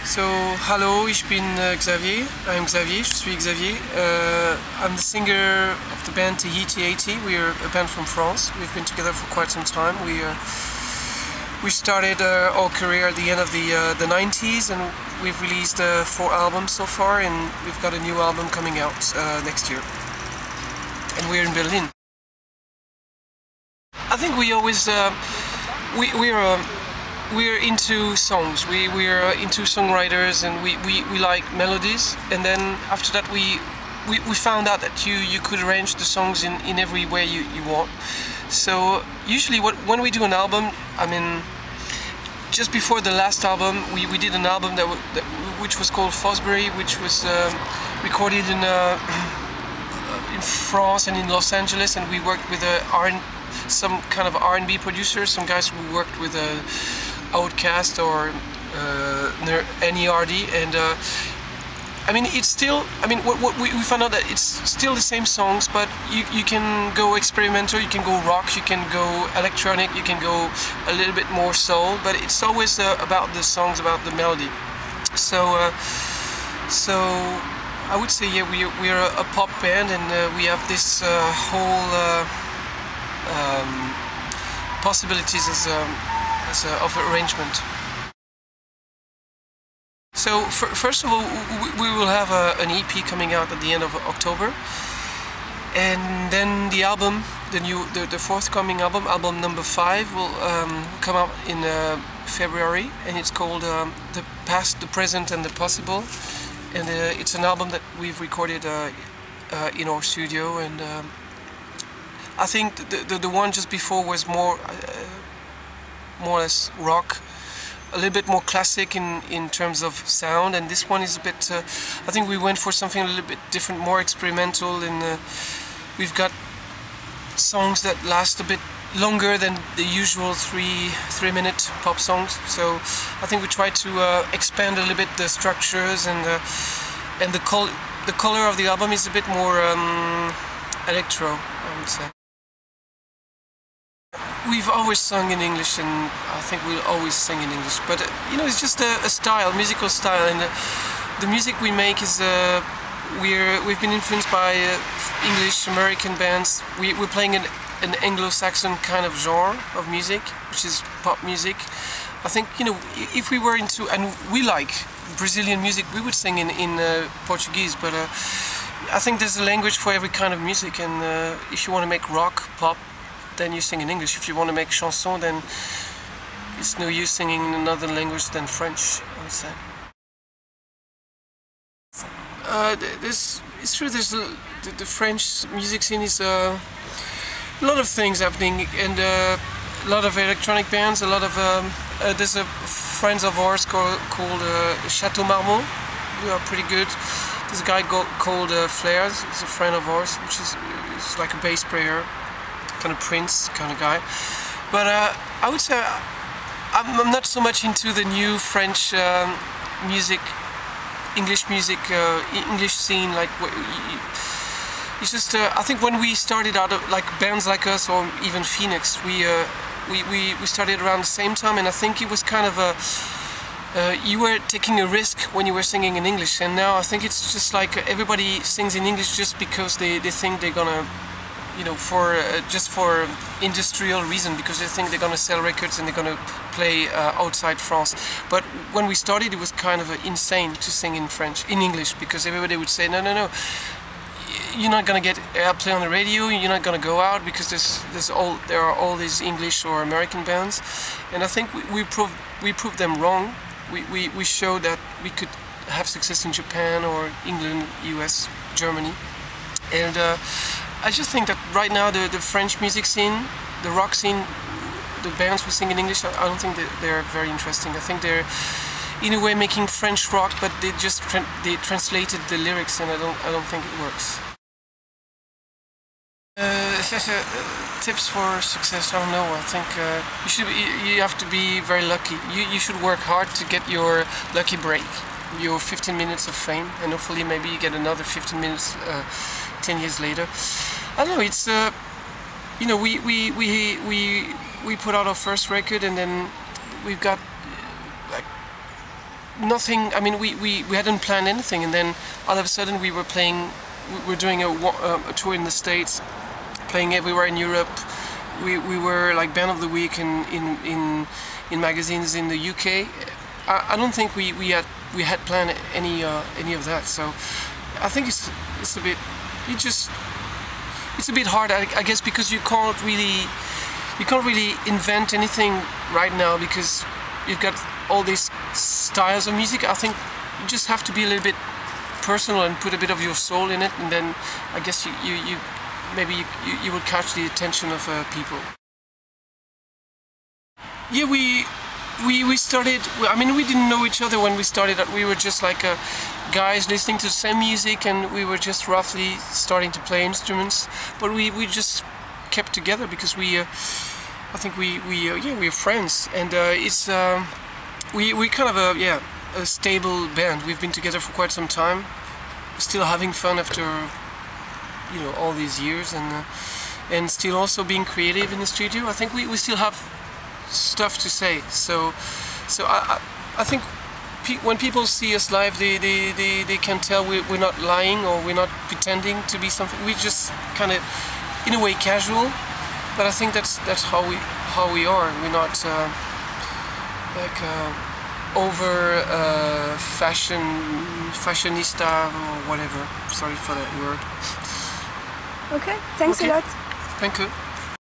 So, hallo, ich bin Xavier. I'm Xavier, je suis Xavier. I'm the singer of the band Tahiti. We're a band from France. We've been together for quite some time. We started our career at the end of the 90s, and we've released 4 albums so far, and we've got a new album coming out next year. And we're in Berlin. I think we always we're into songs. We're into songwriters, and we like melodies. And then after that, we found out that you could arrange the songs in every way you want. So usually, when we do an album, I mean, just before the last album, we did an album which was called Fosbury, which was recorded in France and in Los Angeles, and we worked with some kind of R&B producers, some guys who worked with Outcast or NERD, and I mean, it's still, I mean, we found out that it's still the same songs, but you can go experimental, you can go rock, you can go electronic, you can go a little bit more soul, but it's always about the songs, about the melody. So I would say, yeah, we're a pop band, and we have this whole possibilities of arrangement. So first of all, we will have an EP coming out at the end of October, and then the album, the forthcoming album number 5, will come out in February, and it's called The Past, the Present, and the Possible. And it's an album that we've recorded in our studio, and I think the one just before was more or less rock, a little bit more classic in terms of sound, and this one is a bit, I think we went for something a little bit different, more experimental, and we've got songs that last a bit longer than the usual 3-minute pop songs. So I think we try to expand a little bit the structures, and the color of the album is a bit more electro, I would say. We've always sung in English, and I think we'll always sing in English, but you know, it's just a style, musical style, and the music we make is we've been influenced by English, American bands. We're playing an Anglo-Saxon kind of genre of music, which is pop music. I think, you know, if we were into, and we like Brazilian music, we would sing in Portuguese, but I think there's a language for every kind of music, and if you want to make rock, pop, then you sing in English. If you want to make chanson, then it's no use singing in another language than French, I would say. It's true, there's the French music scene is a lot of things happening, and a lot of electronic bands, a lot of there's a friends of ours called Chateau Marmont, who are pretty good. There's a guy called Flares, he's a friend of ours, which is like a bass player, kind of Prince kind of guy. But I would say I'm not so much into the new French music, English music, English scene. Like, it's just I think when we started out, like bands like us or even Phoenix, we started around the same time, and I think it was kind of you were taking a risk when you were singing in English, and now I think it's just like everybody sings in English just because they think they're gonna, you know, just for industrial reason, because they think they're gonna sell records and they're gonna play outside France. But when we started, it was kind of insane to sing in English, because everybody would say, no, you're not gonna get airplay on the radio, you're not gonna go out, because there are all these English or American bands. And I think we proved them wrong. We showed that we could have success in Japan or England, US, Germany, and I just think that right now the French music scene, the rock scene, the bands who sing in English, I don't think they're very interesting. I think they're in a way making French rock, but they just they translated the lyrics, and I don't think it works. Tips for success, I don't know. I think you have to be very lucky. You should work hard to get your lucky break, your 15 minutes of fame, and hopefully maybe you get another 15 minutes 10 years later. I don't know, it's you know, we put out our first record, and then we've got like nothing. I mean, we hadn't planned anything, and then all of a sudden we were doing a tour in the States, playing everywhere in Europe. We were like band of the week in magazines in the UK. I don't think we had planned any of that. So I think it's a bit it's a bit hard, I guess, because you can't really invent anything right now, because you've got all these styles of music. I think you just have to be a little bit personal and put a bit of your soul in it, and then I guess you will catch the attention of people. Yeah, we started. I mean, we didn't know each other when we started. We were just like guys listening to the same music, and we were just roughly starting to play instruments. But we just kept together because I think we're friends, and we kind of a stable band. We've been together for quite some time. We're still having fun after all these years, and still also being creative in the studio. I think we still have stuff to say. So I think when people see us live, they can tell we're not lying or we're not pretending to be something. We just kind of, in a way, casual. But I think that's how we are. We're not like over fashionista or whatever. Sorry for that word. Okay, thanks a lot. Thank you.